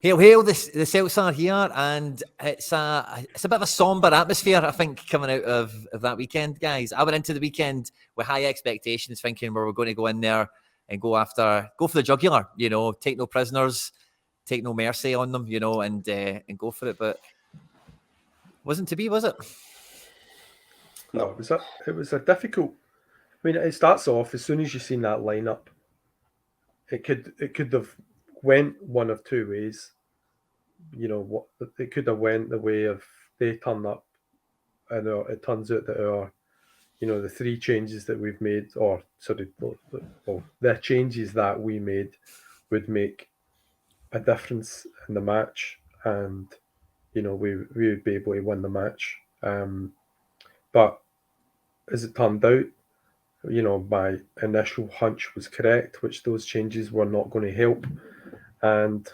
Hail, hail, the Celts are here, and it's a bit of a sombre atmosphere, I think, coming out of that weekend, guys. I went into the weekend with high expectations, thinking we were going to go in there and go for the jugular, take no prisoners, take no mercy on them, and go for it. But wasn't to be, was it? No, it was a difficult. I mean, it starts off as soon as you seen that lineup. It could have went one of two ways. It could have went the way of they turn up, and it turns out that the three changes that we've made, the changes that we made would make a difference in the match, and we would be able to win the match. But as it turned out, my initial hunch was correct, which those changes were not going to help. And,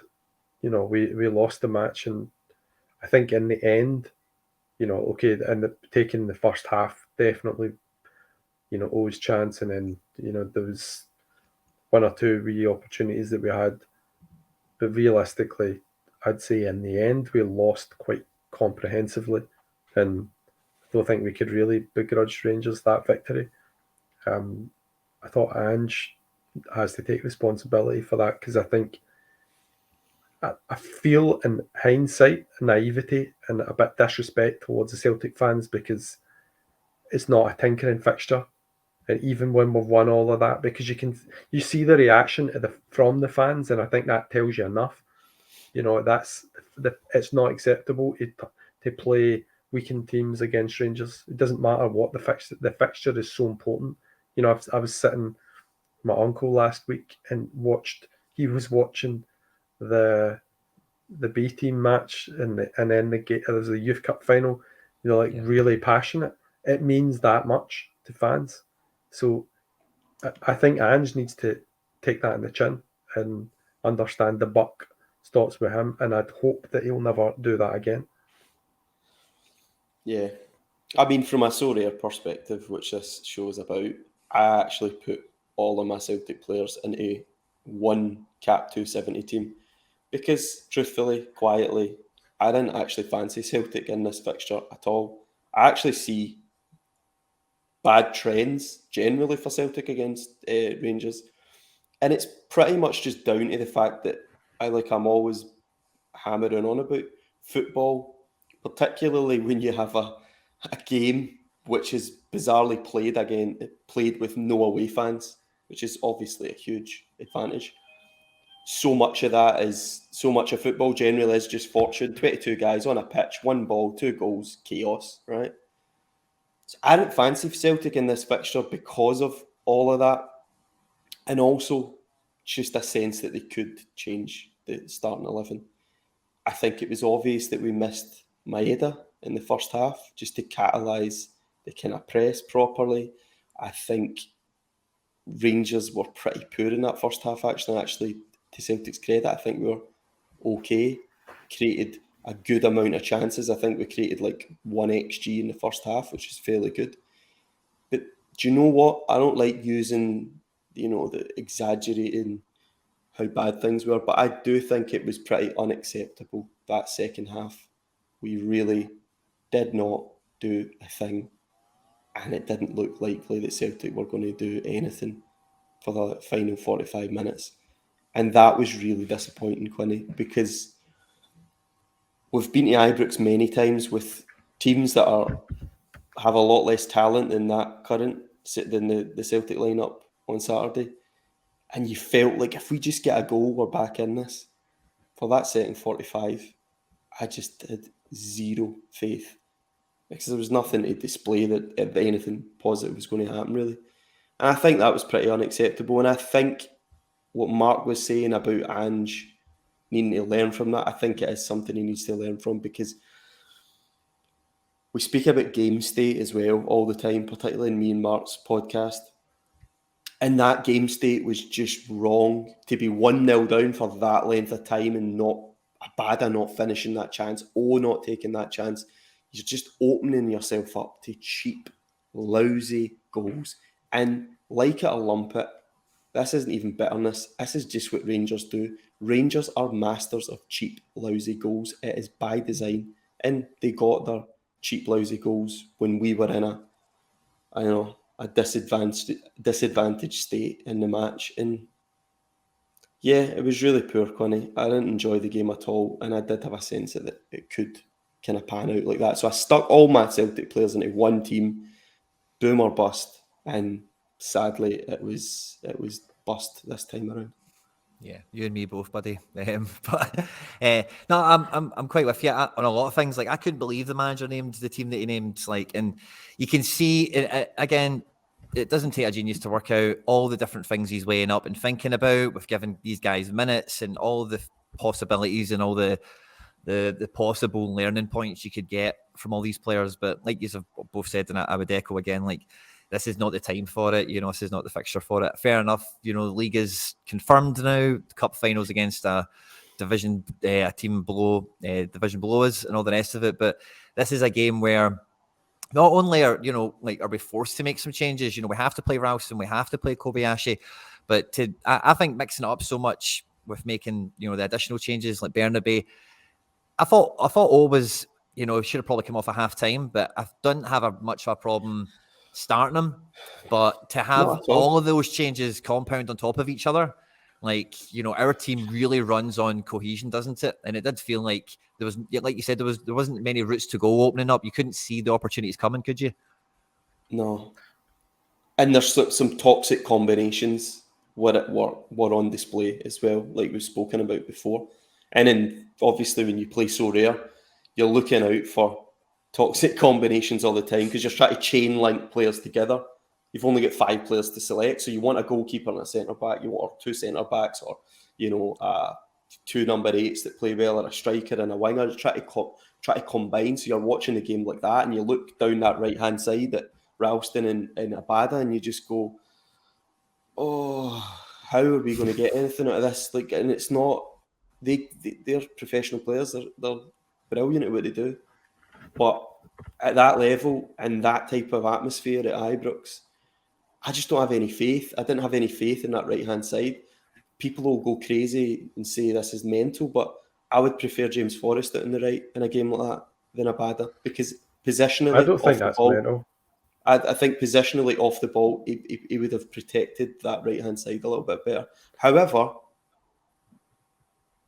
we lost the match. And I think in the end, taking the first half definitely, owes chance. And then, there was one or two wee opportunities that we had. But realistically, I'd say in the end, we lost quite comprehensively. And I don't think we could really begrudge Rangers that victory. I thought Ange has to take responsibility for that, because I think I feel in hindsight naivety and a bit disrespect towards the Celtic fans, because it's not a tinkering fixture, and even when we've won all of that, because you see the reaction from the fans, and I think that tells you enough. It's not acceptable to play weakened teams against Rangers. It doesn't matter what the fixture is so important. I was sitting with my uncle last week and he was watching the B team match and then there was the Youth Cup final, really passionate. It means that much to fans. So I think Ange needs to take that in the chin and understand the buck stops with him, and I'd hope that he'll never do that again. Yeah. I mean, from a Sorare perspective, which this show is about, I actually put all of my Celtic players into one Cap 270 team because, truthfully, quietly, I didn't actually fancy Celtic in this fixture at all. I actually see bad trends generally for Celtic against Rangers, and it's pretty much just down to the fact that I'm always hammering on about football, particularly when you have a game which is bizarrely played with no away fans, which is obviously a huge advantage. So much of football generally is just fortune. 22 guys on a pitch, one ball, 2 goals, chaos, right? So I didn't fancy Celtic in this fixture because of all of that, and also just a sense that they could change the starting 11. I think it was obvious that we missed Maeda in the first half just to catalyse the kind of press properly. I think Rangers were pretty poor in that first half, actually, to Celtic's credit. I think we were okay, created a good amount of chances. I think we created 1 XG in the first half, which is fairly good. But do you know what? I don't like using, the exaggerating how bad things were, but I do think it was pretty unacceptable that second half. We really did not do a thing, and it didn't look likely that Celtic were going to do anything for the final 45 minutes. And that was really disappointing, Quinny, because we've been to Ibrox many times with teams that have a lot less talent than the Celtic lineup on Saturday. And you felt like if we just get a goal, we're back in this. For that second 45, I just had zero faith, because there was nothing to display that anything positive was going to happen, really. And I think that was pretty unacceptable. And I think what Mark was saying about Ange needing to learn from that, I think it is something he needs to learn from, because we speak about game state as well all the time, particularly in me and Mark's podcast. And that game state was just wrong. To be 1-0 down for that length of time and not Abada not finishing that chance or not taking that chance, you're just opening yourself up to cheap, lousy goals. And like it or lump it, this isn't even bitterness. This is just what Rangers do. Rangers are masters of cheap, lousy goals. It is by design, and they got their cheap, lousy goals when we were in a disadvantaged state in the match. And yeah, it was really poor, Quinny. I didn't enjoy the game at all, and I did have a sense that it could kind of pan out like that. So I stuck all my Celtic players into one team, boom or bust, and sadly, it was bust this time around. Yeah, you and me both, buddy. But no, I'm quite with you on a lot of things. Like, I couldn't believe the manager named the team that he named. Like, and you can see it, again. It doesn't take a genius to work out all the different things he's weighing up and thinking about. We've given these guys minutes and all the possibilities and all the possible learning points you could get from all these players. But like you have both said, and I would echo again, like, this is not the time for it. You know, this is not the fixture for it. Fair enough. You know, the league is confirmed now. The cup finals against a division, a team below, division below us, and all the rest of it. But this is a game where not only are we forced to make some changes. You know, we have to play Rouse and we have to play Kobayashi. But I think mixing it up so much with making the additional changes like Bernabei, I thought always should have probably come off at half time. But I didn't have much of a problem starting him, but to have all of those changes compound on top of each other, like, our team really runs on cohesion, doesn't it? And it did feel like there was, like you said, there wasn't many routes to go opening up. You couldn't see the opportunities coming, could you? No. And there's some toxic combinations were on display as well, like we've spoken about before. And then obviously when you play Sorare, you're looking out for toxic combinations all the time because you're trying to chain link players together. You've only got 5 players to select, so you want a goalkeeper and a centre back, you want 2 centre backs, or 2 number 8s that play well, or a striker and a winger. You try to combine. So you're watching the game like that, and you look down that right hand side at Ralston and Abada, and you just go, "Oh, how are we going to get anything out of this?" Like, and it's not. They're professional players. They're brilliant at what they do. But at that level and that type of atmosphere at Ibrox, I just don't have any faith. I didn't have any faith in that right-hand side. People will go crazy and say this is mental, but I would prefer James Forrest out on the right in a game like that than Abada, because positionally, I don't think that's mental. I think positionally off the ball, he would have protected that right-hand side a little bit better. However,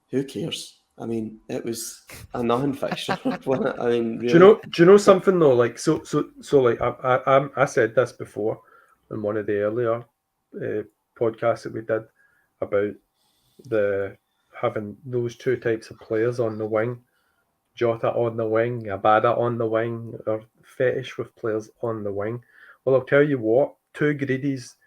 who cares? I mean, it was a nothing fixture. I mean, really. Do you know something though? Like, so like I said this before in one of the earlier podcasts that we did about having those 2 types of players on the wing, Jota on the wing, Abada on the wing, or fetish with players on the wing. Well, I'll tell you what, 2 greedies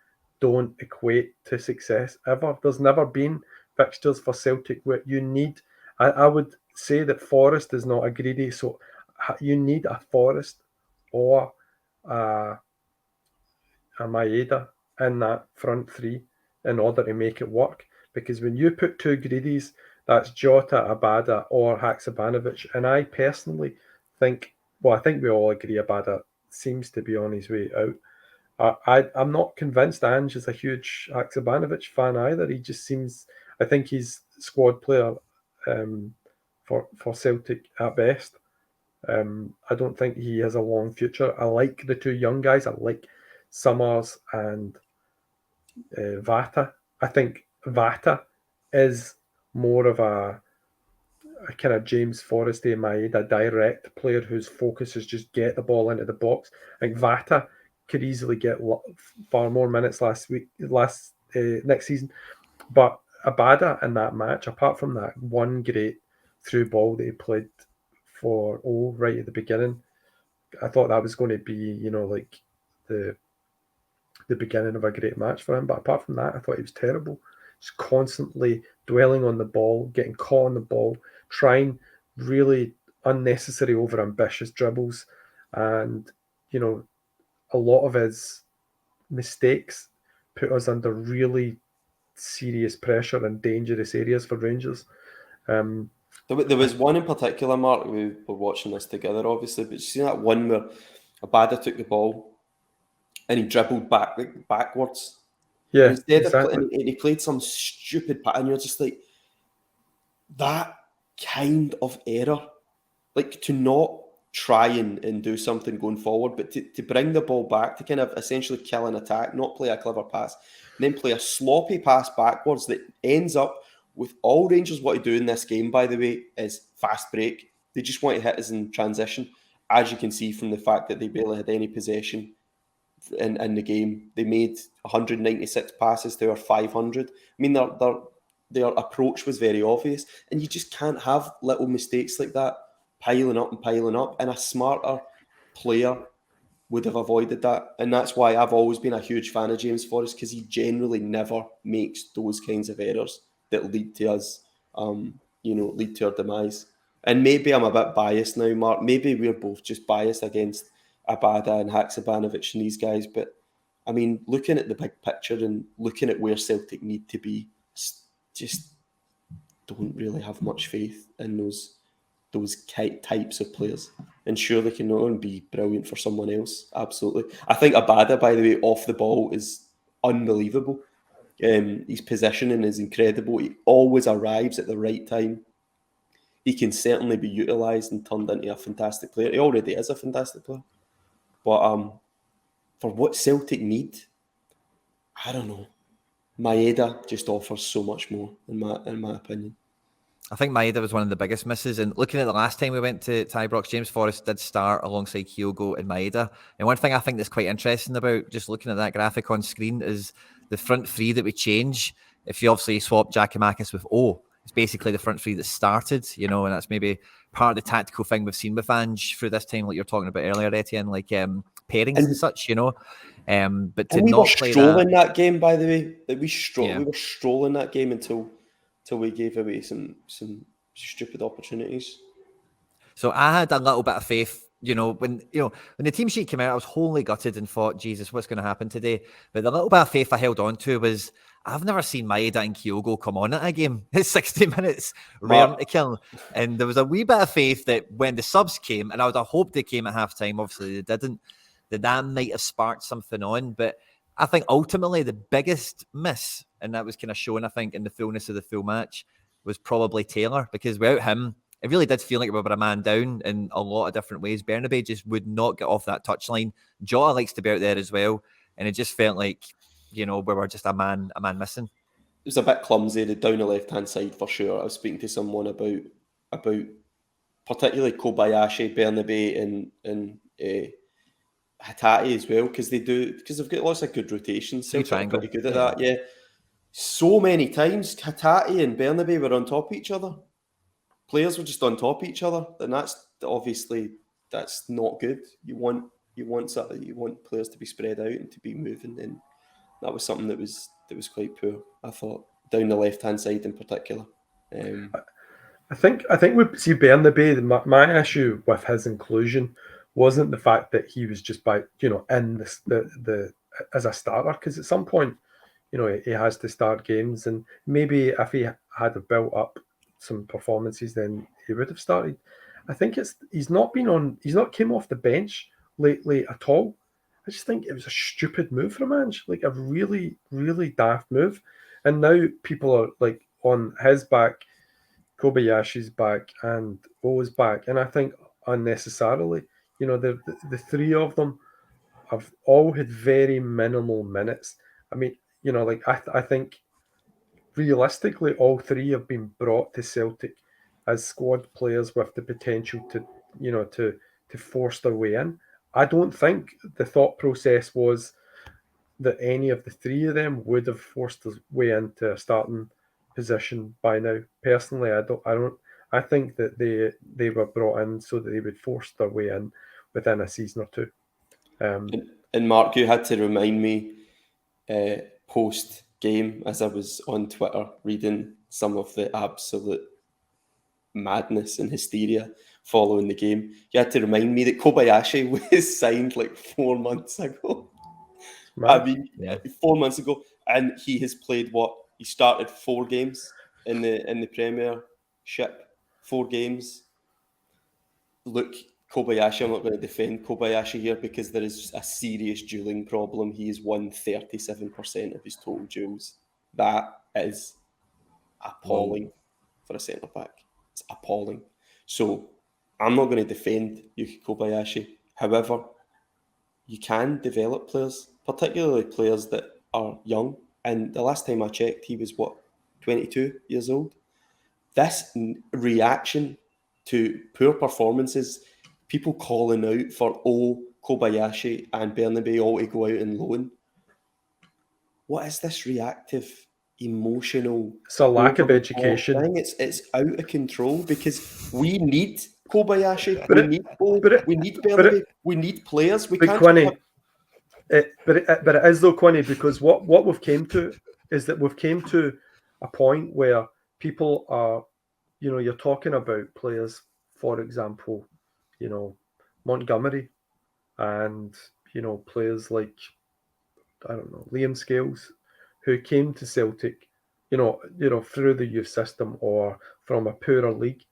don't equate to success ever. There's never been fixtures for Celtic where you need. I would say that Forrest is not a greedy, so you need a Forrest or a Maeda in that front 3 in order to make it work. Because when you put 2 greedies, that's Jota, Abada, or Haksabanovic. And I personally think, I think we all agree Abada seems to be on his way out. I'm not convinced Ange is a huge Haksabanovic fan either. He just seems, I think he's squad player for Celtic at best. I don't think he has a long future. I like the 2 young guys. I like Summers and Vata. I think Vata is more of a kind of James Forresty Maeda direct player whose focus is just get the ball into the box. I think Vata could easily get far more minutes next season. But Abada in that match, apart from that one great through ball that he played for right at the beginning, I thought that was going to be, like the beginning of a great match for him. But apart from that, I thought he was terrible. Just constantly dwelling on the ball, getting caught on the ball, trying really unnecessary, over-ambitious dribbles. And, a lot of his mistakes put us under really serious pressure and dangerous areas for Rangers. There was one in particular, Mark, we were watching this together, obviously, but you see that one where Abada took the ball and he dribbled backwards. Yeah, and exactly. And he played some stupid pattern. You're just like, that kind of error, like to not try and do something going forward, but to bring the ball back, to kind of essentially kill an attack, not play a clever pass, and then play a sloppy pass backwards that ends up with all Rangers want to do in this game, by the way, is fast break. They just want to hit us in transition, as you can see from the fact that they barely had any possession in the game. They made 196 passes to our 500. I mean, their approach was very obvious, and you just can't have little mistakes like that piling up, and a smarter player would have avoided that. And that's why I've always been a huge fan of James Forrest, because he generally never makes those kinds of errors that lead to us, lead to our demise. And maybe I'm a bit biased now, Mark. Maybe we're both just biased against Abada and Haksabanovic and these guys. But, I mean, looking at the big picture and looking at where Celtic need to be, just don't really have much faith in those types of players. And sure, they can not only be brilliant for someone else, absolutely. I think Abada, by the way, off the ball is unbelievable. His positioning is incredible. He always arrives at the right time. He can certainly be utilised and turned into a fantastic player. He already is a fantastic player. But for what Celtic need, I don't know. Maeda just offers so much more, in my opinion. I think Maeda was one of the biggest misses. And looking at the last time we went to Ibrox, James Forrest did start alongside Kyogo and Maeda. And one thing I think that's quite interesting about just looking at that graphic on screen is the front three that we change. If you obviously swap Giakoumakis with O, it's basically the front three that started, and that's maybe part of the tactical thing we've seen with Ange through this time, like you're talking about earlier, Etienne, like pairings and such, But to we not were play strolling that game, by the way. Like Yeah. We were strolling that game until we gave away some stupid opportunities. So I had a little bit of faith, when the team sheet came out, I was wholly gutted and thought, Jesus, what's going to happen today? But the little bit of faith I held on to was, I've never seen Maeda and Kyogo come on at a game. It's 60 minutes, rare to kill. And there was a wee bit of faith that when the subs came, and I would have hoped they came at halftime, obviously they didn't, that might have sparked something on. But I think ultimately the biggest miss, and that was kind of shown, I think, in the fullness of the full match, was probably Taylor, because without him, it really did feel like we were a man down in a lot of different ways. Bernabei just would not get off that touchline. Jota likes to be out there as well, and it just felt like, we were just a man missing. It was a bit clumsy down the left-hand side for sure. I was speaking to someone about particularly Kobayashi, Bernabei, and Hatate as well, because they've got lots of good rotations. Celtic are pretty good at that. Yeah, so many times Hatate and Bernabei were on top of each other. Players were just on top of each other, and that's not good. You want players to be spread out and to be moving, and that was something that was quite poor, I thought, down the left hand side in particular. I think we see Bernabei. My issue with his inclusion wasn't the fact that he was just in the as a starter, because at some point, he has to start games, and maybe if he had built up some performances, then he would have started. I think he's not came off the bench lately at all. I just think it was a stupid move from Ange, like a really, really daft move. And now people are like on his back, Kobayashi's back, and O's back. And I think unnecessarily, the three of them have all had very minimal minutes. I mean, I think realistically, all three have been brought to Celtic as squad players with the potential to force their way in. I don't think the thought process was that any of the three of them would have forced their way into a starting position by now. Personally, I think that they were brought in so that they would force their way in within a season or two. And Mark, you had to remind me post game, as I was on Twitter reading some of the absolute madness and hysteria following the game. You had to remind me that Kobayashi was signed like 4 months ago. Mad. I mean, 4 months ago, and he has played he started 4 games in the Premiership, 4 games. Look, Kobayashi, I'm not going to defend Kobayashi here because there is a serious dueling problem. He has won 37% of his total duels. That is appalling. for a centre-back. It's appalling. So I'm not going to defend Yuki Kobayashi. However, you can develop players, particularly players that are young. And the last time I checked, he was, 22 years old? This reaction to poor performances, people calling out for Kobayashi and Bernabei all to go out and loan. What is this reactive, emotional? It's a lack of education. Thing? It's out of control because we need Kobayashi, we need Bernabei, we need players. We can't. Quinny, but it is though, Quinny, because what we've came to is that we've came to a point where people are, you're talking about players, for example, Montgomery, and players like, I don't know, Liam Scales, who came to Celtic, through the youth system or from a poorer league.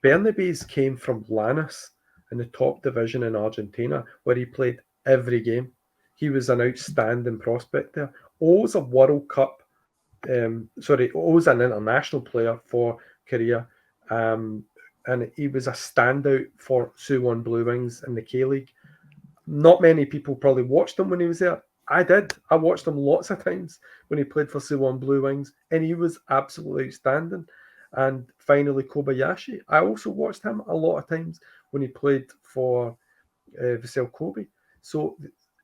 Bernabei's came from Lanús in the top division in Argentina, where he played every game. He was an outstanding prospect there. Always a World Cup, always an international player for Korea. And he was a standout for Suwon Blue Wings in the K-League. Not many people probably watched him when he was there. I did. I watched him lots of times when he played for Suwon Blue Wings, and he was absolutely outstanding. And finally, Kobayashi. I also watched him a lot of times when he played for Vissel Kobe. So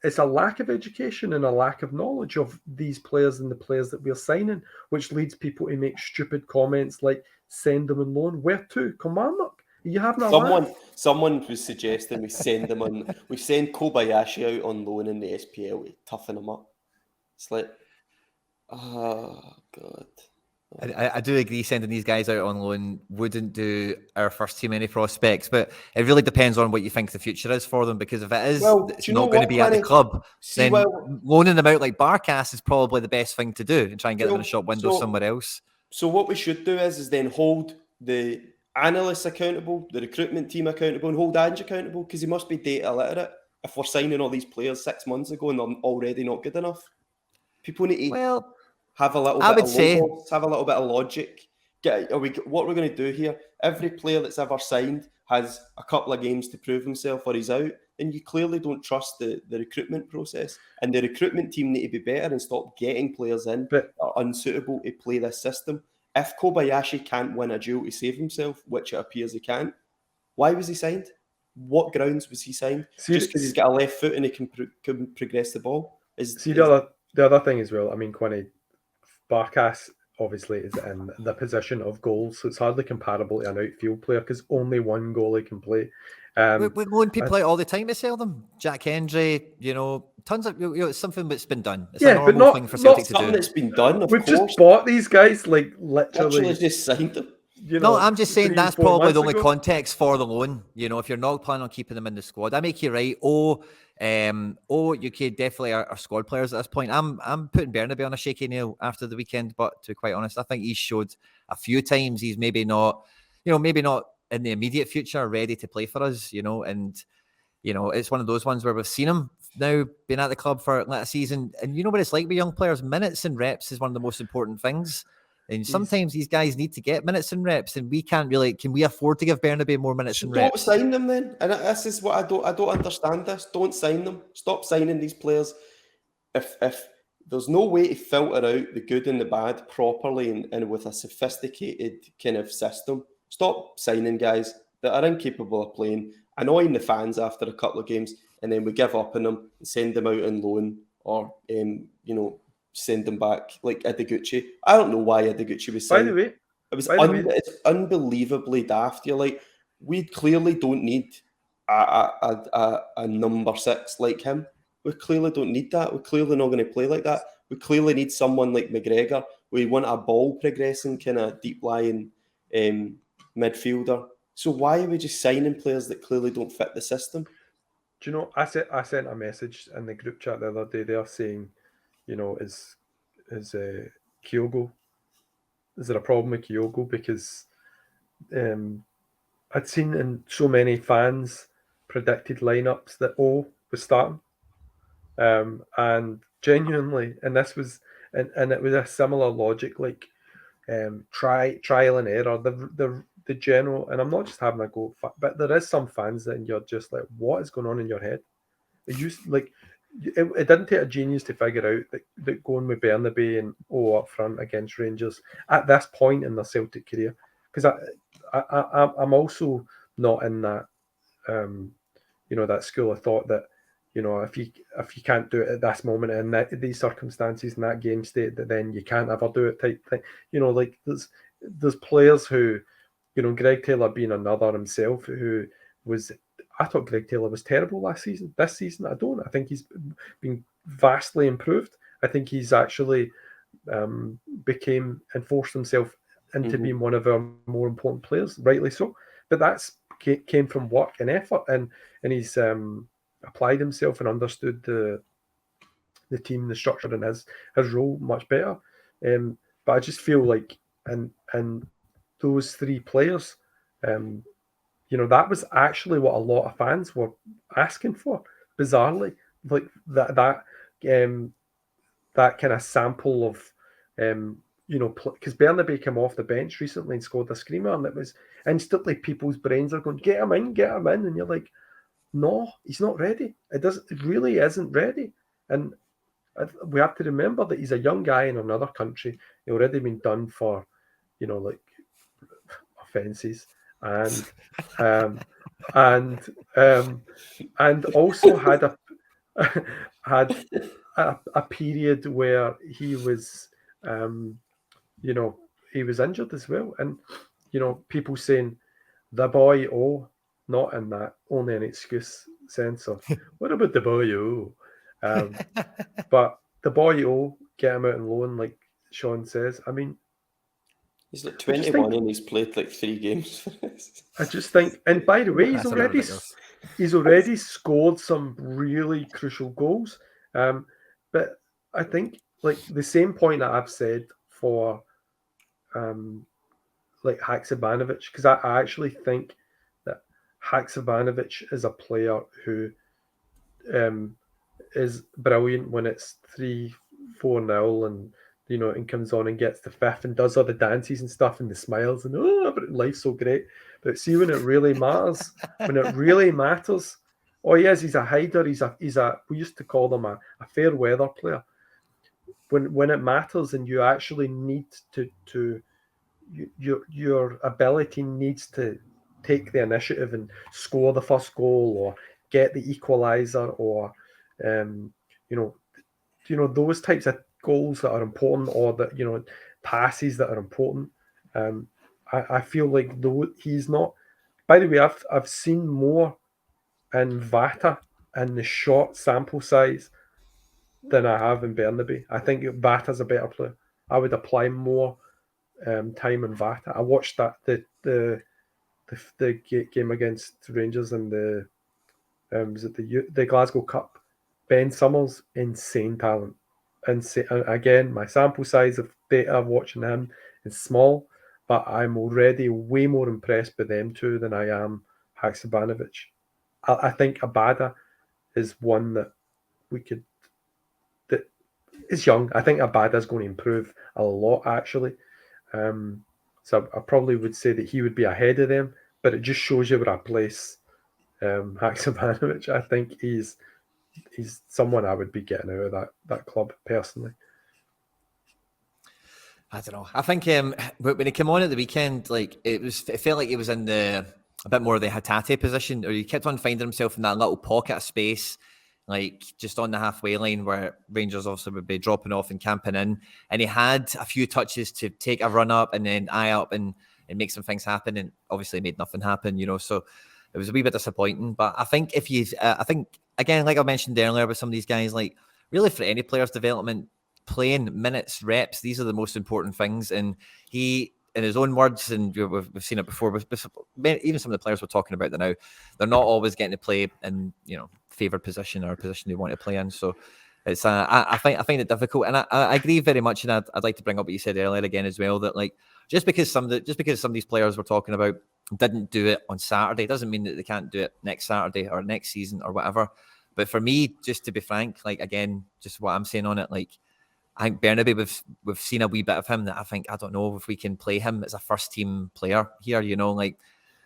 it's a lack of education and a lack of knowledge of these players and the players that we're signing, which leads people to make stupid comments like "send them on loan." Where to? Kilmarnock? You have no. Someone was suggesting we send them on. We send Kobayashi out on loan in the SPL to toughen him up. It's like, oh God. I do agree sending these guys out on loan wouldn't do our first team any prospects, but it really depends on what you think the future is for them, because if it is it's not going to be at the club, then loaning them out like Barkas is probably the best thing to do and try and get them in a shop window somewhere else. So what we should do is then hold the analysts accountable, the recruitment team accountable, and hold Ange accountable, because he must be data literate if we're signing all these players 6 months ago and they're already not good enough. People need to have a little bit of logic. What we're going to do here, every player that's ever signed has a couple of games to prove himself or he's out, and you clearly don't trust the recruitment process. And the recruitment team need to be better and stop getting players in that are unsuitable to play this system. If Kobayashi can't win a duel to save himself, which it appears he can't, why was he signed? What grounds was he signed? Just because he's got a left foot and he can progress the ball? The other thing as well, I mean, Quinny, Barkas obviously is in the position of goals, so it's hardly comparable to an outfield player because only one goalie can play. We loan people out all the time to sell them. Jack Hendry, tons of it's something that's been done. It's a normal thing for Celtic to do. That's been done. We've just bought these guys, like literally just signed them. No, I'm just saying that's probably the only context for the loan. If you're not planning on keeping them in the squad, I make you right. UK definitely are squad players at this point. I'm putting Bernabei on a shaky nail after the weekend, but to be quite honest, I think he's showed a few times he's maybe not in the immediate future ready to play for us. And it's one of those ones where we've seen him now been at the club for a season, and you know what it's like with young players. Minutes and reps is one of the most important things. And sometimes these guys need to get minutes and reps, and we can't really. Can we afford to give Bernabei more minutes and reps? Don't sign them then. And this is what I don't understand. This. Don't sign them. Stop signing these players. If there's no way to filter out the good and the bad properly and with a sophisticated kind of system, stop signing guys that are incapable of playing, annoying the fans after a couple of games, and then we give up on them and send them out on loan or send them back like Ideguchi. I don't know why Ideguchi was signed. By the way, it's unbelievably daft. You're like, we clearly don't need a number 6 like him. We clearly don't need that. We're clearly not going to play like that. We clearly need someone like McGregor. We want a ball progressing kind of deep lying midfielder. So why are we just signing players that clearly don't fit the system? Do you know, I sent a message in the group chat the other day there saying, is Kyogo? Is there a problem with Kyogo? Because I'd seen in so many fans predicted lineups that was starting, and genuinely, and this was, and it was a similar logic. Like trial and error, the general, and I'm not just having a go, but there is some fans that you're just like, what is going on in your head? It didn't take a genius to figure out that going with Bernabei and up front against Rangers at this point in their Celtic career, because I'm also not in that that school of thought that if you can't do it at this moment in these circumstances in that game state, that then you can't ever do it type thing. There's players who, Greg Taylor being another himself, who was, I thought Greg Taylor was terrible last season. This season, I don't. I think he's been vastly improved. I think he's actually became and forced himself into being one of our more important players, rightly so. But that's came from work and effort, and he's applied himself and understood the team, the structure, and his role much better. But I just feel like, and those three players, that was actually what a lot of fans were asking for. Bizarrely, like that kind of sample of, because Bernabei came off the bench recently and scored a screamer, and it was instantly people's brains are going, get him in, and you're like, no, he's not ready. It really isn't ready, and we have to remember that he's a young guy in another country. He'd already been done for, like offences, and also had a period where he was he was injured as well, and people saying the boy, not in that only an excuse sense of what about the boy, but the boy, get him out on loan, like Sean says. I mean, he's like 21 and he's played like 3 games for us. I just think, and by the way, he's already scored some really crucial goals. But I think, like, the same point that I've said for like Haksabanovic, because I actually think that Haksabanovic is a player who is brilliant when it's 3-4-0 and and comes on and gets the fifth and does all the dances and stuff and the smiles and but life's so great. But see, when it really matters, he's a hider. He's a we used to call them a fair weather player. When it matters and you actually need to your ability needs to take the initiative and score the first goal or get the equalizer or those types of goals that are important, or that passes that are important. I feel like though he's not. By the way, I've seen more in Vata in the short sample size than I have in Bernabei. I think Vata's a better player. I would apply more time in Vata. I watched that the game against Rangers in the was it the Glasgow Cup. Ben Summers, insane talent. And again, my sample size of data watching him is small, but I'm already way more impressed by them two than I am Haksabanovic. I think Abada is one that that is young. I think Abada is going to improve a lot, actually. So I probably would say that he would be ahead of them, but it just shows you where I place Haksabanovic. I think he's someone I would be getting out of that club personally. I don't know. I think when he came on at the weekend, like it felt like he was in a bit more of the Hatate position, or he kept on finding himself in that little pocket of space, like just on the halfway line where Rangers obviously would be dropping off and camping in, and he had a few touches to take a run up and then eye up and make some things happen, and obviously made nothing happen, so it was a wee bit disappointing. But I think I think again, like I mentioned earlier with some of these guys, like really for any player's development, playing minutes, reps, these are the most important things. And he, in his own words, and we've seen it before, even some of the players we're talking about now, they're not always getting to play in favoured position or a position they want to play in. So it's I find it difficult, and I agree very much. And I'd like to bring up what you said earlier again as well, that like just because some of these players we're talking about didn't do it on Saturday doesn't mean that they can't do it next Saturday or next season or whatever. But for me, just to be frank, like again, just what I'm saying on it, like I think Bernabei, we've seen a wee bit of him that I don't know if we can play him as a first team player here,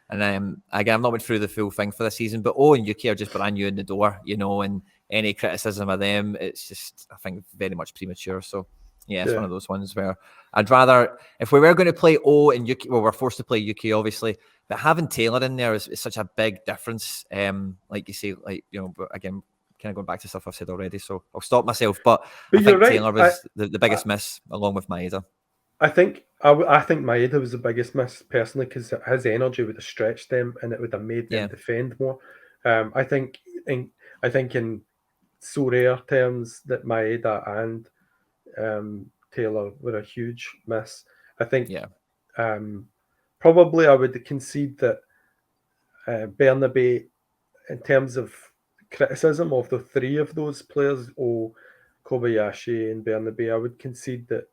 and again, I've not went through the full thing for this season, but and Yuki are just brand new in the door, and any criticism of them, it's just, I think, very much premature. So yeah, it's one of those ones where I'd rather, if we were going to play and Yuki, well, we're forced to play Yuki, obviously, but having Taylor in there is such a big difference. Like you say, but again, kind of going back to stuff I've said already, so I'll stop myself. But I think right. Taylor was the biggest miss, along with Maeda. I think Maeda was the biggest miss personally, because his energy would have stretched them and it would have made them defend more. I think in Sorare terms that Maeda and Taylor were a huge miss. I think probably I would concede that Bernabei, in terms of criticism of the three of those players, Kobayashi and Bernabei, I would concede that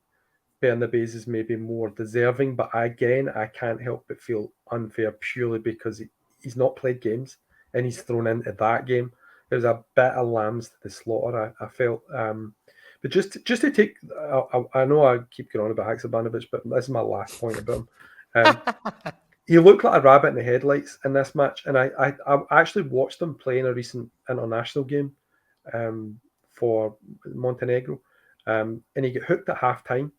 Bernabei's is maybe more deserving, but again, I can't help but feel unfair purely because he's not played games and he's thrown into that game. There's a bit of lambs to the slaughter, I felt. But just to take, I know I keep going on about Haksabanovic, but this is my last point about him. He looked like a rabbit in the headlights in this match, and I actually watched him play in a recent international game for Montenegro, and he got hooked at half time.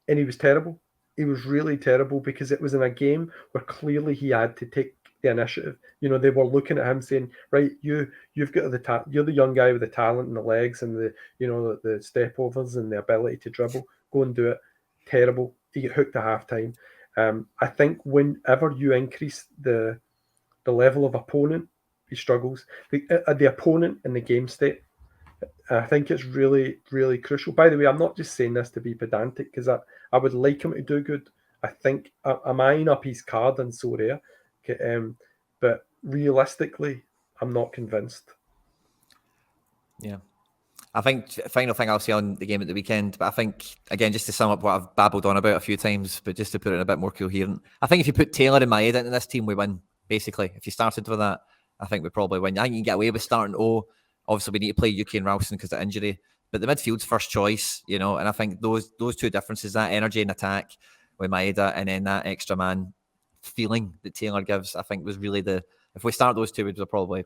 And he was terrible. He was really terrible because it was in a game where clearly he had to take the initiative. They were looking at him saying, "Right, you've got you're the young guy with the talent and the legs and the step overs and the ability to dribble. Go and do it." Terrible. He got hooked at half time. I think whenever you increase the level of opponent, he struggles. The opponent in the game state. I think it's really, really crucial. By the way, I'm not just saying this to be pedantic, because I would like him to do good. I think I'm eyeing up his card and so rare. But realistically, I'm not convinced. Yeah. I think final thing I'll say on the game at the weekend, but I think, again, just to sum up what I've babbled on about a few times, but just to put it in a bit more coherent, I think if you put Taylor and Maeda into this team, we win, basically. If you started with that, I think we probably win. I think you can get away with starting Obviously, we need to play Yuki and Ralston because of injury, but the midfield's first choice, and I think those two differences, that energy and attack with Maeda, and then that extra man feeling that Taylor gives, I think was really if we start those two, we'd have probably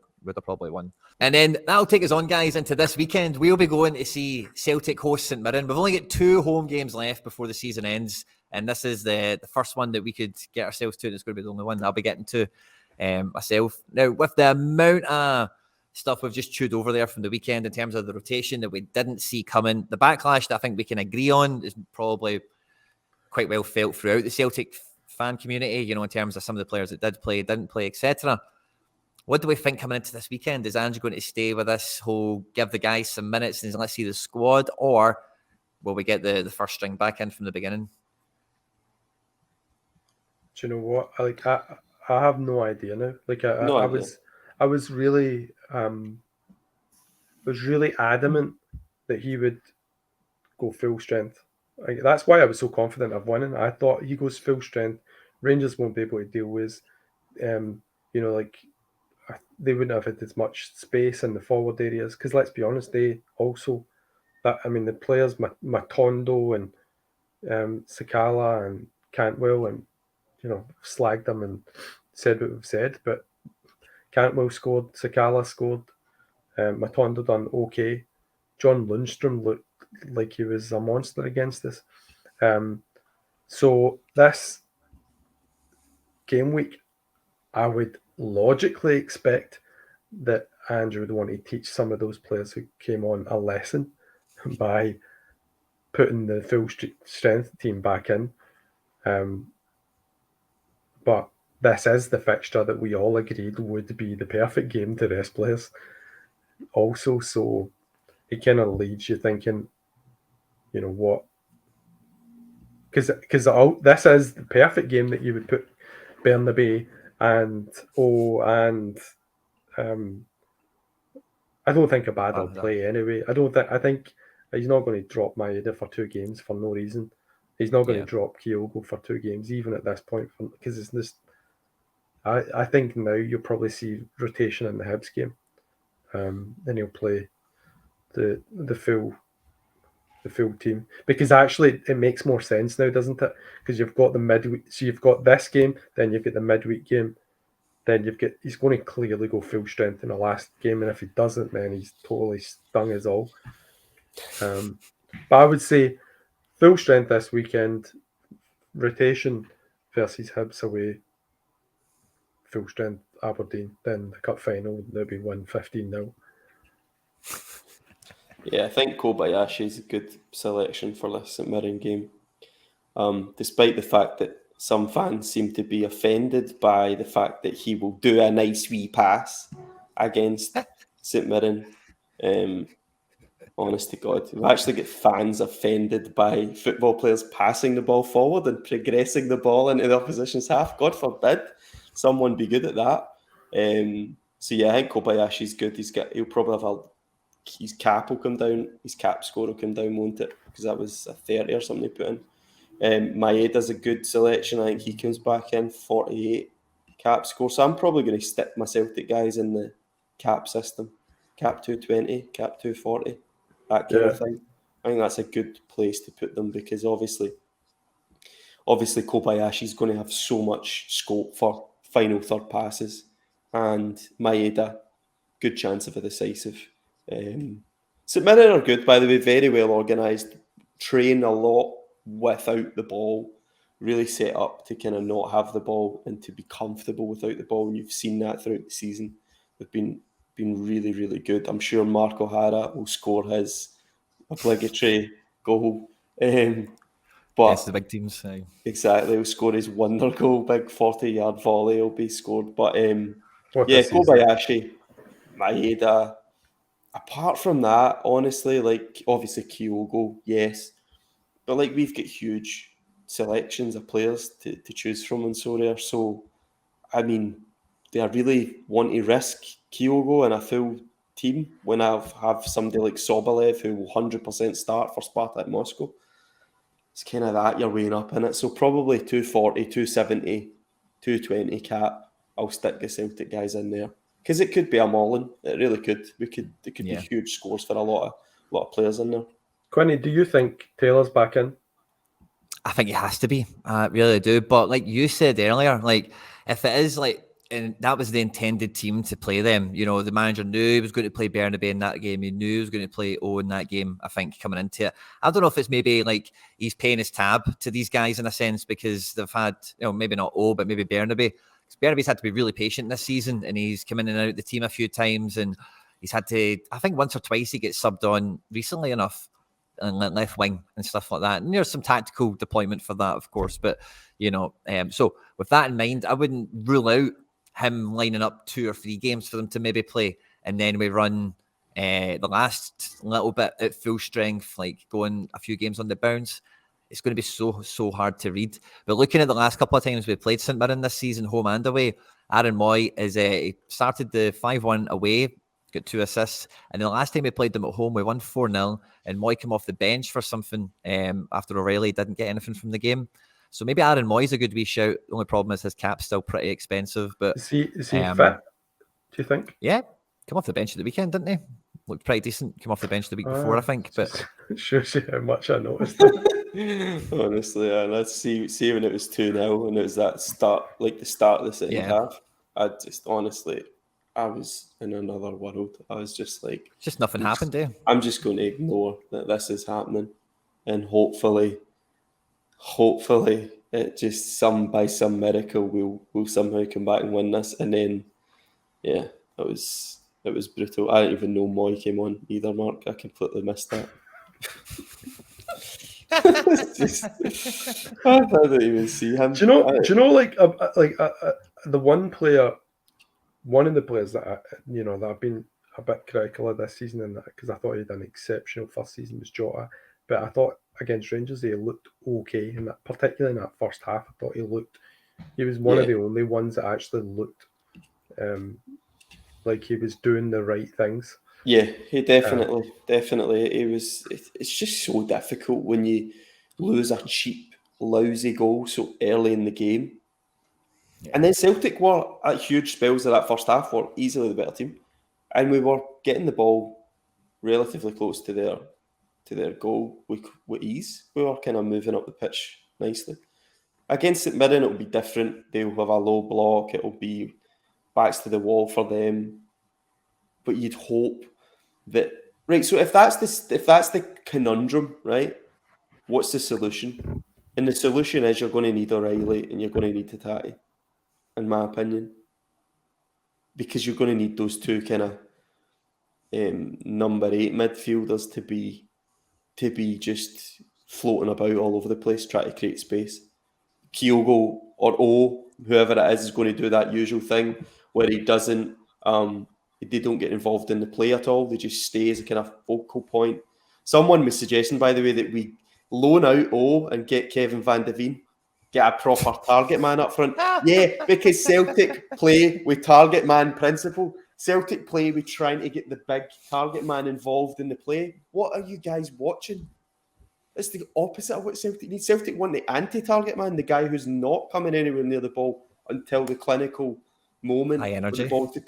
won. And then that'll take us on, guys, into this weekend. We'll be going to see Celtic host St Mirren. We've only got 2 home games left before the season ends, and this is the first one that we could get ourselves to, and it's going to be the only one I'll be getting to myself. Now, with the amount of stuff we've just chewed over there from the weekend in terms of the rotation that we didn't see coming, the backlash that I think we can agree on is probably quite well felt throughout the Celtic fan community, in terms of some of the players that did play, didn't play, etc. What do we think coming into this weekend? Is Ange going to stay with this whole give the guys some minutes and let's see the squad, or will we get the first string back in from the beginning? Do you know what? I have no idea now. I was really adamant that he would go full strength. That's why I was so confident of winning. I thought he goes full strength, Rangers won't be able to deal with. They wouldn't have had as much space in the forward areas, because let's be honest, they also the players Matondo and Sakala and Cantwell, and slagged them and said what we've said, but Cantwell scored, Sakala scored, Matondo done okay. John Lundstrom looked like he was a monster against us. So this game week, I would logically expect that Andrew would want to teach some of those players who came on a lesson by putting the full strength team back in. But this is the fixture that we all agreed would be the perfect game to rest players also, so it kind of leaves you thinking, what? Because this is the perfect game that you would put Bernabei and I don't think Abada will play anyway. I think he's not going to drop Maeda for 2 games for no reason. He's not going to drop Kyogo for 2 games, even at this point, because it's this. I think now you'll probably see rotation in the Hibs game. Then he'll play the full the full team, because actually it makes more sense now, doesn't it? Because you've got the midweek, so you've got this game, then you've got the midweek game, then he's going to clearly go full strength in the last game, and if he doesn't, then he's totally stung us all. But I would say full strength this weekend, rotation versus Hibs away, full strength Aberdeen, then the cup final, they'll be 1-15-0. Yeah, I think Kobayashi is a good selection for the St Mirren game. Despite the fact that some fans seem to be offended by the fact that he will do a nice wee pass against St Mirren. Honest to God, we actually get fans offended by football players passing the ball forward and progressing the ball into the opposition's half. God forbid someone be good at that. So yeah, I think Kobayashi's good. He'll probably have his cap will come down. His cap score will come down, won't it? Because that was a 30 or something he put in. Maeda's a good selection. I think he comes back in 48 cap score. So I'm probably going to stick my Celtic guys in the cap system. Cap 220, cap 240, that kind of thing. I think that's a good place to put them, because obviously Kobayashi's going to have so much scope for final third passes, and Maeda, good chance of a decisive. St Mirren are good, by the way, very well organised, train a lot without the ball, really set up to kind of not have the ball and to be comfortable without the ball, and you've seen that throughout the season. They've been really, really good. I'm sure Mark O'Hara will score his obligatory goal. But the big teams. Exactly, he'll score his wonder goal, big 40-yard volley will be scored. But Kobayashi, Maeda. Apart from that, honestly, like obviously Kyogo, yes. But like we've got huge selections of players to choose from in Sorare. So, I mean, do I really want to risk Kyogo in a full team when I have somebody like Sobolev who will 100% start for Spartak Moscow? It's kind of that you're weighing up in it. So probably 240, 270, 220 cap. I'll stick the Celtic guys in there. Because it could be a mauling. It really could. It could be huge scores for a lot of players in there. Quinny, do you think Taylor's back in? I think he has to be. I really do. But like you said earlier, like if it is like, and that was the intended team to play them, you know, the manager knew he was going to play Bernabei in that game. He knew he was going to play O in that game, I think, coming into it. I don't know if it's maybe like he's paying his tab to these guys in a sense, because they've had, you know, maybe not O, but maybe Bernabei. Bernabei's had to be really patient this season, and he's come in and out the team a few times, and he's had to, I think once or twice he gets subbed on recently enough and left wing and stuff like that. And there's some tactical deployment for that, of course. But, you know, so with that in mind, I wouldn't rule out him lining up 2 or 3 games for them to maybe play. And then we run the last little bit at full strength, like going a few games on the bounce. It's going to be so hard to read. But looking at the last couple of times we played St Mirren this season, home and away, Aaron Moy he started the 5-1 away, got 2 assists. And the last time we played them at home, we won 4-0. And Moy came off the bench for something after O'Reilly didn't get anything from the game. So maybe Aaron Moy's a good wee shout. The only problem is his cap's still pretty expensive. But is he fit, do you think? Yeah, come off the bench at the weekend, didn't he? Looked pretty decent. Came off the bench the week before, I think. But it shows you how much I noticed. Honestly, and let's see when it was 2-0 and it was that start, like the start of the second half. I just honestly, I was in another world. I was just like, just nothing happened, eh? I'm just going to ignore that this is happening, and hopefully, it just by some miracle we'll somehow come back and win this. And then, yeah, it was brutal. I didn't even know Moy came on either, Mark. I completely missed that. I didn't even see him. Do you know, like the one of the players that that I've been a bit critical of this season, and because I thought he had an exceptional first season, was Jota. But I thought against Rangers he looked okay, and particularly in that first half, I thought he was one of the only ones that actually looked like he was doing the right things. Yeah, he definitely. It's just so difficult when you lose a cheap, lousy goal so early in the game. Yeah. And then Celtic were at huge spells of that first half, were easily the better team, and we were getting the ball relatively close to to their goal with ease. We were kind of moving up the pitch nicely. Against St Mirren, it'll be different. They'll have a low block. It'll be backs to the wall for them. But you'd hope that, right? So if that's the conundrum, right? What's the solution? And the solution is you're going to need O'Reilly and you're going to need Hatate, in my opinion, because you're going to need those two kind of number 8 midfielders to be just floating about all over the place, trying to create space. Kyogo or O, whoever it is going to do that usual thing where he doesn't, they don't get involved in the play at all. They just stay as a kind of focal point. Someone was suggesting, by the way, that we loan out O and get Kevin Van de Veen, get a proper target man up front. Yeah, because Celtic play with target man principle. Celtic play with trying to get the big target man involved in the play. What are you guys watching? It's the opposite of what Celtic need. Celtic want the anti-target man, the guy who's not coming anywhere near the ball until the clinical moment high energy for the ball to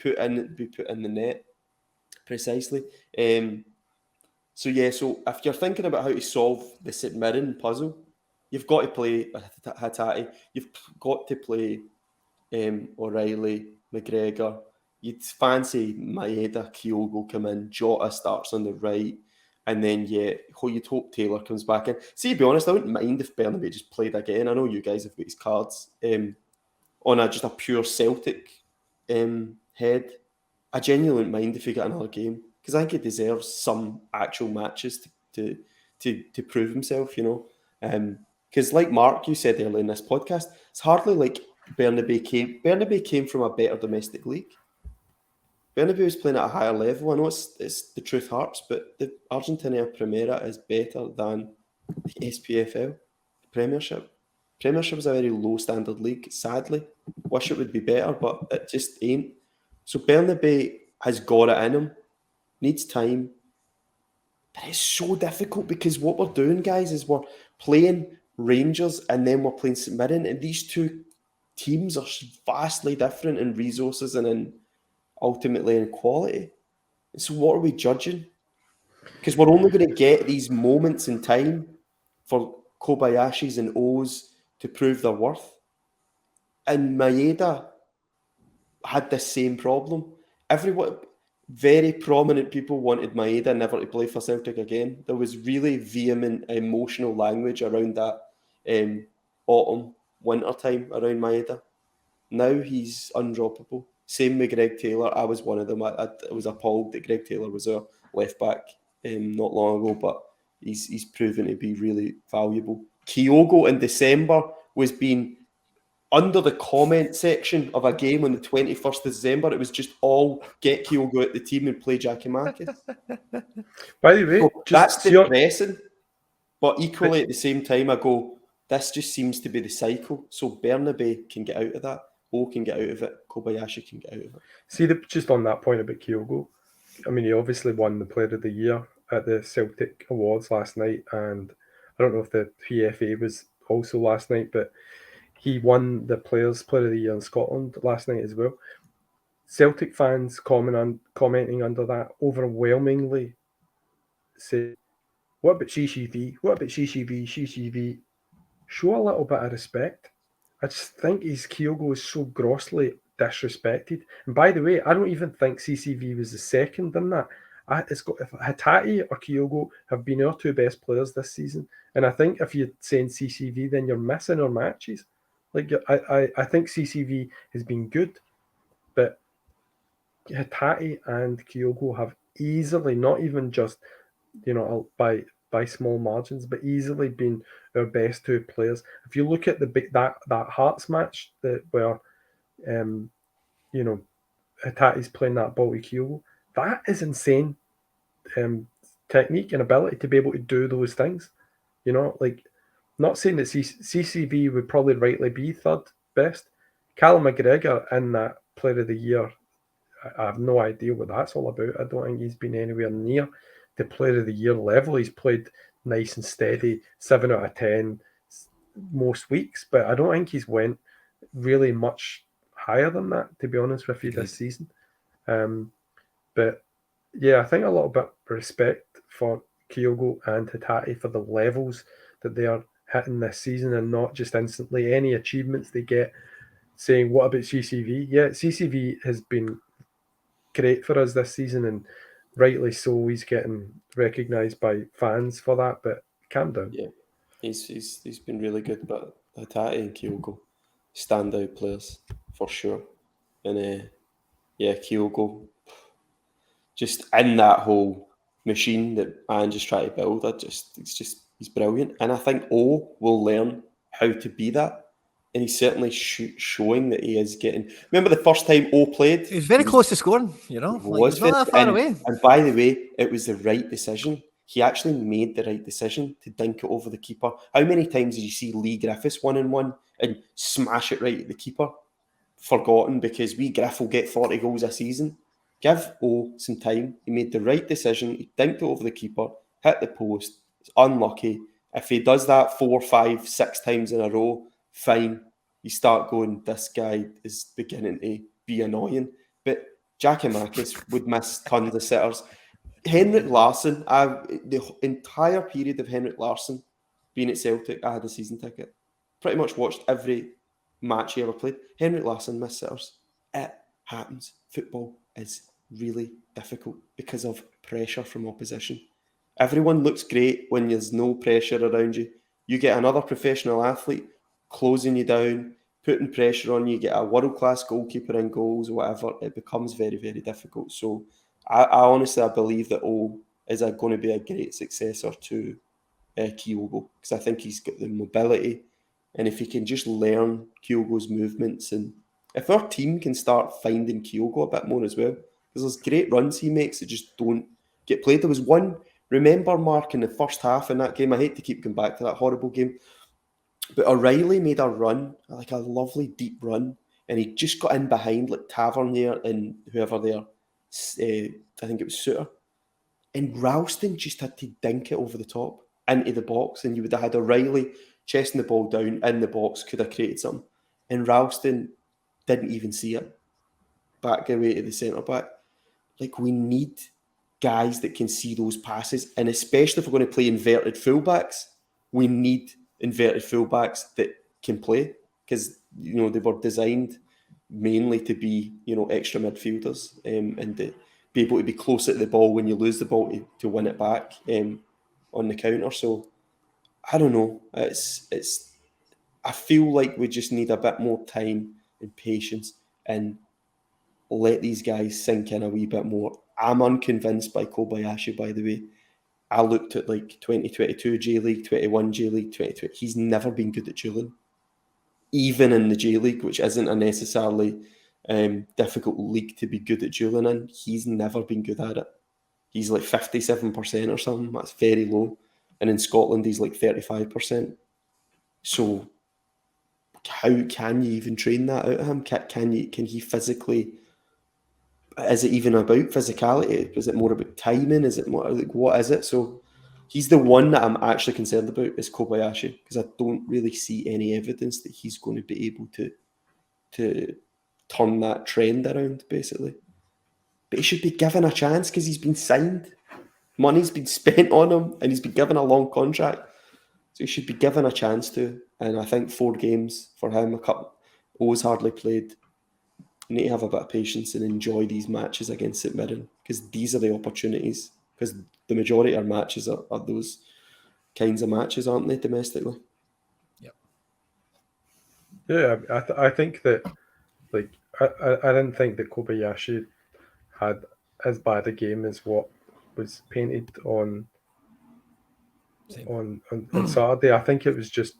be put in the net. Precisely. So if you're thinking about how to solve the St Mirren puzzle, you've got to play Hatate, you've got to play O'Reilly, McGregor. You'd fancy Maeda, Kyogo come in, Jota starts on the right, and then you'd hope Taylor comes back in. See, to be honest, I wouldn't mind if Bernabei just played again. I know you guys have got his cards on just a pure Celtic head. I genuinely wouldn't mind if he got another game, because I think he deserves some actual matches to prove himself, you know. Because like Mark, you said earlier in this podcast, it's hardly like Bernabei came from a better domestic league. Bernabei was playing at a higher level. I know it's the truth hurts, but the Argentina Primera is better than the SPFL, Premiership. Premiership is a very low standard league, sadly. Wish it would be better, but it just ain't. So Bernabei has got it in him, needs time. But it's so difficult because what we're doing, guys, is we're playing Rangers and then we're playing St Mirren, and these two teams are vastly different in resources and ultimately in quality. So what are we judging? Because we're only going to get these moments in time for Kobayashis and O's to prove their worth. And Maeda had the same problem. Everyone, very prominent people wanted Maeda never to play for Celtic again. There was really vehement emotional language around that autumn, winter time around Maeda. Now he's undroppable. Same with Greg Taylor. I was one of them. I was appalled that Greg Taylor was our left back not long ago, but he's proven to be really valuable. Kyogo in December was being under the comment section of a game on the 21st of December. It was just all get Kyogo at the team and play Jackie Marcus. By the way, so that's depressing. But equally at the same time, I go, this just seems to be the cycle. So Bernabei can get out of that. O can get out of it. Kobayashi can get out of it. See, just on that point about Kyogo, I mean, he obviously won the Player of the Year at the Celtic Awards last night, and I don't know if the PFA was also last night, but he won the Player of the Year in Scotland last night as well. Celtic fans commenting under that overwhelmingly say, what about CCV? What about CCV? CCV? Show a little bit of respect. I just think his Kyogo is so grossly disrespected. And by the way, I don't even think CCV was the second in that. It's got, if Hatate or Kyogo have been our two best players this season. And I think if you're saying CCV, then you're missing our matches. Like I think CCV has been good, but Hatate and Kyogo have easily, not even just, you know, by small margins, but easily been our best two players. If you look at that Hearts match where you know, Hatate's playing that ball with Kyogo, that is insane technique and ability to be able to do those things. You know, like, not saying that CCV would probably rightly be third best. Callum McGregor in that Player of the Year, I have no idea what that's all about. I don't think he's been anywhere near the Player of the Year level. He's played nice and steady, 7 out of 10 most weeks, but I don't think he's went really much higher than that, to be honest with you, this season. But yeah, I think a little bit of respect for Kyogo and Hatate for the levels that they are hitting this season, and not just instantly any achievements they get saying, what about CCV? Yeah, CCV has been great for us this season, and rightly so. He's getting recognised by fans for that, but calm down. Yeah, he's been really good, but Hatate and Kyogo, standout players for sure. And Kyogo, just in that whole machine that Ange is trying to build, he's brilliant. And I think O will learn how to be that. And he's certainly showing that he is getting. Remember the first time O played? He was very close to scoring, you know. He was not that far away. And by the way, it was the right decision. He actually made the right decision to dink it over the keeper. How many times did you see Lee Griffiths 1-on-1 and smash it right at the keeper? Forgotten, because Griff will get 40 goals a season. Give O some time. He made the right decision. He dinked it over the keeper, hit the post. It's unlucky. If he does that 4, 5, 6 times in a row, fine. You start going, this guy is beginning to be annoying. But Giakoumakis would miss tons of sitters. Henrik Larsson, the entire period of Henrik Larsson being at Celtic, I had a season ticket. Pretty much watched every match he ever played. Henrik Larsson missed sitters. It happens. Football is really difficult because of pressure from opposition. Everyone looks great when there's no pressure around you. You get another professional athlete closing you down, putting pressure on you, get a world-class goalkeeper in goals or whatever, it becomes very, very difficult. So I honestly believe that O is going to be a great successor to Kyogo, because I think he's got the mobility, and if he can just learn Kyogo's movements, and if our team can start finding Kyogo a bit more as well, because there's great runs he makes that just don't get played. There was one, remember Mark, in the first half in that game, I hate to keep going back to that horrible game, but O'Reilly made a run, like a lovely deep run, and he just got in behind like Tavernier and whoever there, I think it was Suter, and Ralston just had to dink it over the top into the box, and you would have had O'Reilly chesting the ball down in the box, could have created something, and Ralston didn't even see it, back away to the centre back. Like, we need guys that can see those passes, and especially if we're going to play inverted fullbacks, we need inverted fullbacks that can play, because they were designed mainly to be extra midfielders, and to be able to be closer to the ball when you lose the ball to win it back on the counter. So I don't know, it's I feel like we just need a bit more time and patience and let these guys sink in a wee bit more. I'm unconvinced by Kobayashi, by the way. I looked at like 2022 J-League, 21 J-League, 2020. He's never been good at dueling. Even in the J-League, which isn't a necessarily difficult league to be good at dueling in, he's never been good at it. He's like 57% or something. That's very low. And in Scotland, he's like 35%. So how can you even train that out of him? Can he physically... Is it even about physicality? Is it more about timing? Is it more like, what is it? So he's the one that I'm actually concerned about, is Kobayashi, because I don't really see any evidence that he's going to be able to turn that trend around, basically. But he should be given a chance because he's been signed. Money's been spent on him and he's been given a long contract. So he should be given a chance to. And I think 4 games for him, a couple, O's hardly played. You need to have a bit of patience and enjoy these matches against St Mirren, because these are the opportunities, because the majority of our matches are those kinds of matches, aren't they, domestically? Yep. Yeah, I think that, like, I didn't think that Kobayashi had as bad a game as what was painted on Saturday. I think it was just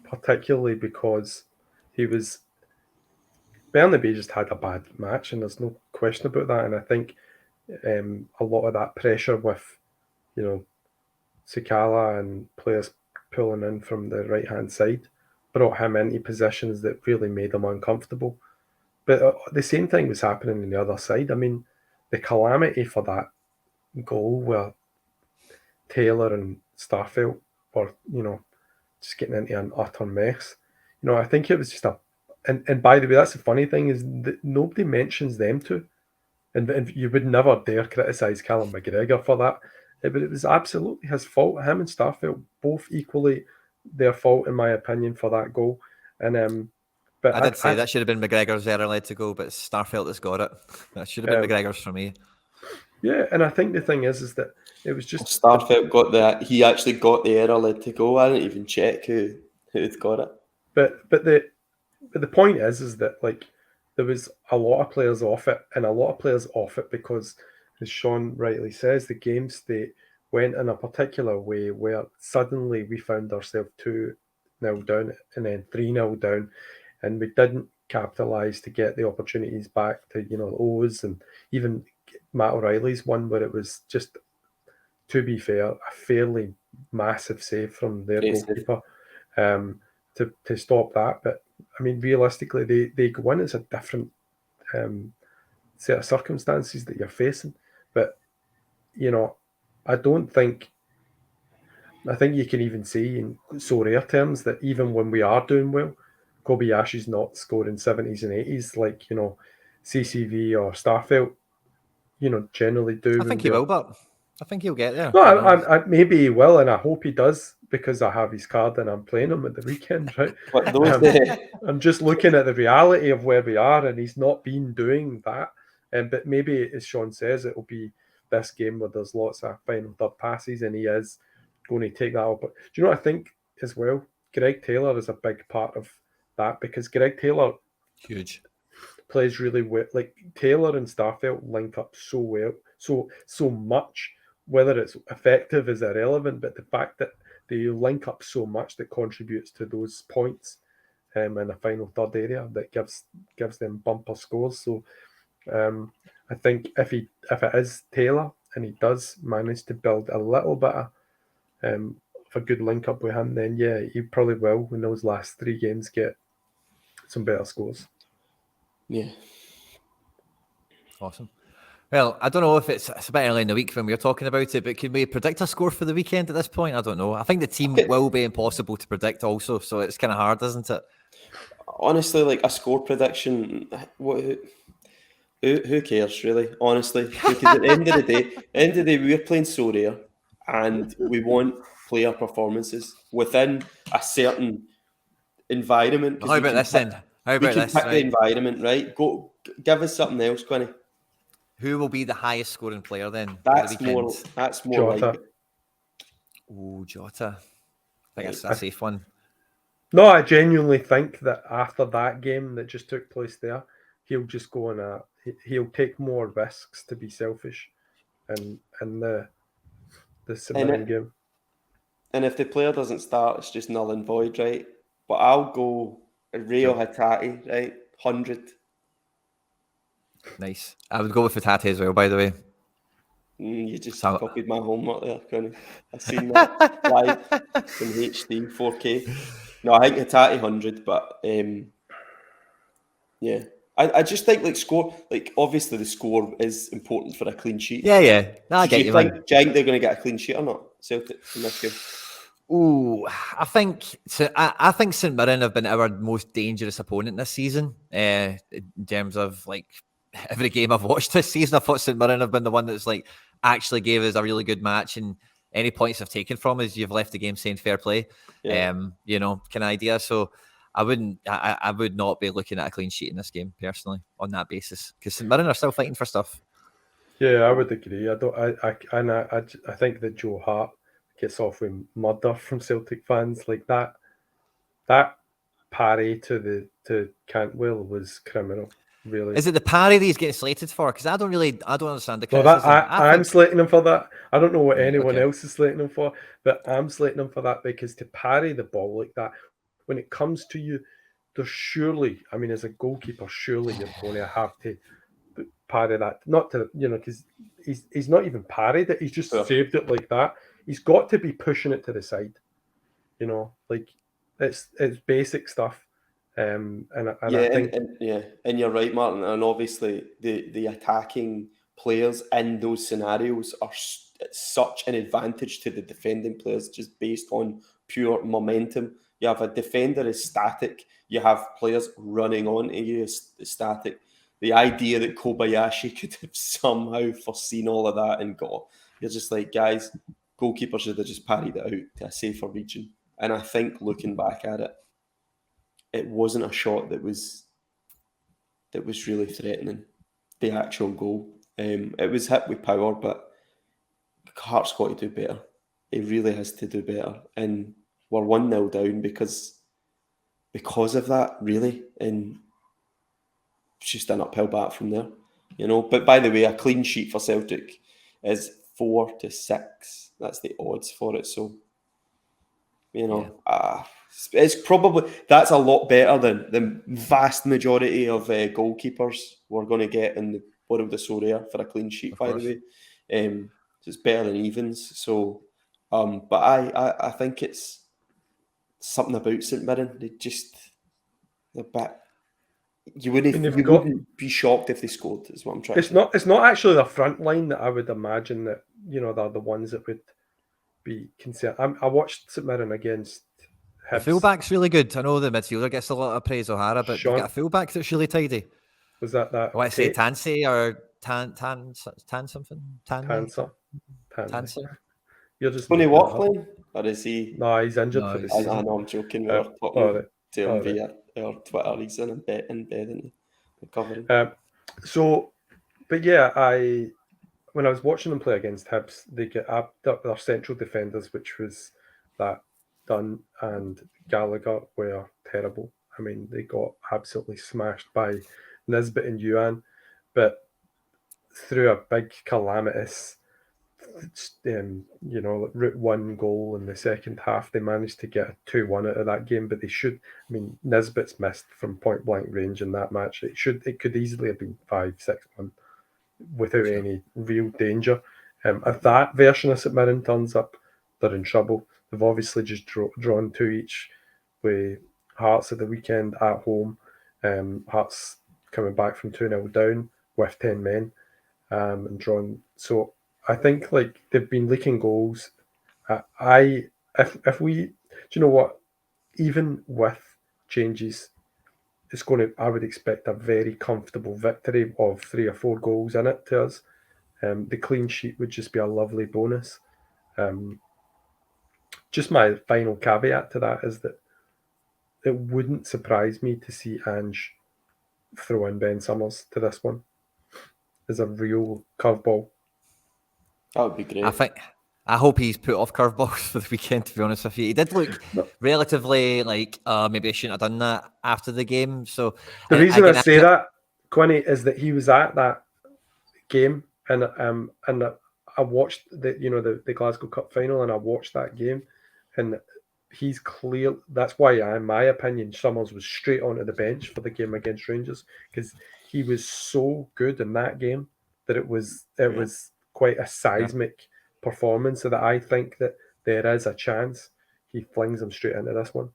particularly because Bernabei just had a bad match, and there's no question about that. And I think a lot of that pressure with, Sakala and players pulling in from the right-hand side brought him into positions that really made him uncomfortable. But the same thing was happening on the other side. I mean, the calamity for that goal where Taylor and Starfelt were, just getting into an utter mess. I think it was just and by the way, that's the funny thing, is that nobody mentions them two. And you would never dare criticise Callum McGregor for that. but it was absolutely his fault. Him and Starfelt both equally their fault, in my opinion, for that goal. And but I did say that should have been McGregor's error led to go, but Starfelt has got it. That should have been McGregor's for me. Yeah, and I think the thing is that it was just Starfelt got that. He actually got the error led to go. I didn't even check who'd got it. But the point is that like there was a lot of players off it, and a lot of players off it because, as Sean rightly says, the game state went in a particular way where suddenly we found ourselves 2-0 down and then 3-0 down, and we didn't capitalise to get the opportunities back to O's, and even Matt O'Reilly's one where it was just, to be fair, a fairly massive save from their goalkeeper to stop that. But I mean, realistically, they go in. It's a different set of circumstances that you're facing. But I think you can even see in Sorare terms that even when we are doing well, Kobayashi's not scoring 70s and 80s like CCV or Starfelt generally do. I think he will, but I think he'll get there. No, I maybe he will, and I hope he does, because I have his card and I'm playing him at the weekend, right? I'm just looking at the reality of where we are, and he's not been doing that. But maybe, as Sean says, it'll be this game where there's lots of final third passes, and he is going to take that up. But do you know what I think as well? Greg Taylor is a big part of that, because Greg Taylor huge plays really well. Like Taylor and Starfelt link up so well, so much. Whether it's effective is irrelevant, but the fact that they link up so much that contributes to those points in the final third area that gives them bumper scores. So I think if it is Taylor and he does manage to build a little bit of a good link up with him, then yeah, he probably will in those last 3 games get some better scores. Yeah. Awesome. Well, I don't know if it's a bit early in the week when we were talking about it, but can we predict a score for the weekend at this point? I don't know. I think the team will be impossible to predict also, so it's kind of hard, isn't it? Honestly, like a score prediction, who cares really? Honestly, because at the end of the day, we're playing Sorare, and we want player performances within a certain environment. How about this then? How about this? Pick the environment, right? Go, give us something else, Quinny. Who will be the highest scoring player then? That's more Jota. like it. Oh, Jota. I think that's a safe one. No, I genuinely think that after that game that just took place there, he'll just go on he'll take more risks to be selfish in the St. game. And if the player doesn't start, it's just null and void, right? But I'll go Rio Hatate, right? 100. Nice. I would go with Hatate as well, by the way. You just copied my homework there, Connie. I've seen that live in HD, 4K. No, I think Hatate 100, but yeah. I just think obviously the score is important for a clean sheet. Yeah. No, I get you, man. Do you think they're going to get a clean sheet or not, Celtic, in this game? Ooh, I think St. Mirren have been our most dangerous opponent this season. In terms of every game I've watched this season, I thought St. Mirren have been the one that's actually gave us a really good match, and any points I've taken from us, you've left the game saying fair play. Yeah. Kind of idea. So I would not be looking at a clean sheet in this game personally on that basis, because St. Mirren are still fighting for stuff. Yeah, I would agree. I think that Joe Hart gets off with murder from Celtic fans like that. That parry to Cantwell was criminal. Really, is it the parry that he's getting slated for? Because I don't understand the criticism. Well, I'm slating him for that. I don't know what anyone else is slating him for, but I'm slating him for that, because to parry the ball like that, when it comes to you, there's surely, I mean, as a goalkeeper, surely you're going to have to parry that. Not to, because he's not even parried it. He's just saved it like that. He's got to be pushing it to the side. It's basic stuff. And I think, and you're right, Martin. And obviously, the attacking players in those scenarios are such an advantage to the defending players, just based on pure momentum. You have a defender is static. You have players running on you is static. The idea that Kobayashi could have somehow foreseen all of that and got You're just like, guys, goalkeeper should have just parried it out to a safer region. And I think looking back at it, it wasn't a shot that was really threatening the actual goal. It was hit with power, but Hart's got to do better. He really has to do better. And we're 1-0 down because of that, really. And it's just an uphill battle from there, But by the way, a clean sheet for Celtic is 4-6. That's the odds for it. So, it's probably, that's a lot better than the vast majority of goalkeepers we're going to get in the world of Sorare for a clean sheet, by the way. So it's better than evens. So, but I think it's something about St Mirren. They're back. You wouldn't be shocked if they scored, is what I'm trying to say. It's not actually the front line that I would imagine that, they're the ones that would be concerned. I watched St Mirren against Hibs. The fullback's really good. I know the midfielder gets a lot of praise, O'Hara, but you've got a fullback that's really tidy. Was that? I want to say Tansy or Tan something? Tanser. You're just Tony Watt playing? Or is he? No, he's injured for the season. I know, I'm joking. We're talking to him via our Twitter. He's in bed, isn't he? Recovering. But yeah, when I was watching them play against Hibs, they get their central defenders, which was that Dunn and Gallagher, were terrible. I mean, they got absolutely smashed by Nisbet and Yuan, but through a big calamitous, route one goal in the second half, they managed to get a 2-1 out of that game. But they should. I mean, Nisbet's missed from point blank range in that match. It could easily have been 5-6-1 without any real danger. If that version of St Mirren turns up, they're in trouble. They've obviously just drawn 2 each with Hearts at the weekend at home. Hearts coming back from 2-0 down with 10 men and drawn. So I think they've been leaking goals. If we, do you know what? Even with changes, I would expect a very comfortable victory of 3 or 4 goals in it to us. The clean sheet would just be a lovely bonus. Just my final caveat to that is that it wouldn't surprise me to see Ange throw in Ben Summers to this one as a real curveball. That would be great. I hope he's put off curveballs for the weekend, to be honest with you. He did look relatively maybe I shouldn't have done that after the game. So the reason I say that, Quinny, is that he was at that game and I watched the Glasgow Cup final, and I watched that game, and he's clear. That's why, in my opinion, Summers was straight onto the bench for the game against Rangers, because he was so good in that game that it was quite a seismic performance, so that I think that there is a chance he flings him straight into this one.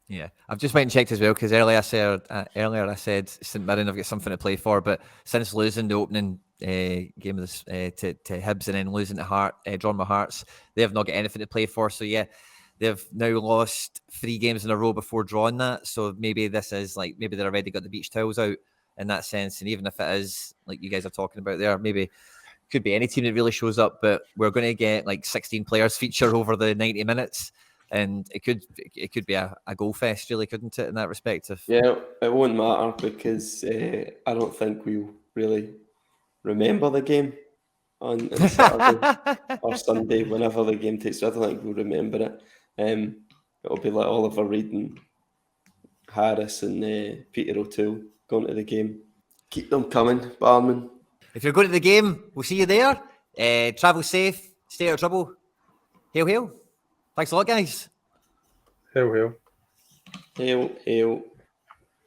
Yeah, I've just went and checked as well, because earlier I said St Mirren have got something to play for, but since losing the opening game of this to Hibs and then losing to drawn my Hearts, they have not got anything to play for. So yeah, they've now lost 3 games in a row before drawing that. So maybe this is maybe they've already got the beach towels out in that sense. And even if it is like you guys are talking about there, maybe could be any team that really shows up, but we're going to get 16 players feature over the 90 minutes. And it could be a goal fest, really, couldn't it, in that respect? Yeah, it won't matter, because I don't think we'll really remember the game on Saturday or Sunday, whenever the game takes. I don't think we'll remember it. It'll be like Oliver Reid and Harris and Peter O'Toole going to the game. Keep them coming, Barman. If you're going to the game, we'll see you there. Travel safe, stay out of trouble. Hail, hail. Thanks a lot, guys. Hail, hail. Hail, hail.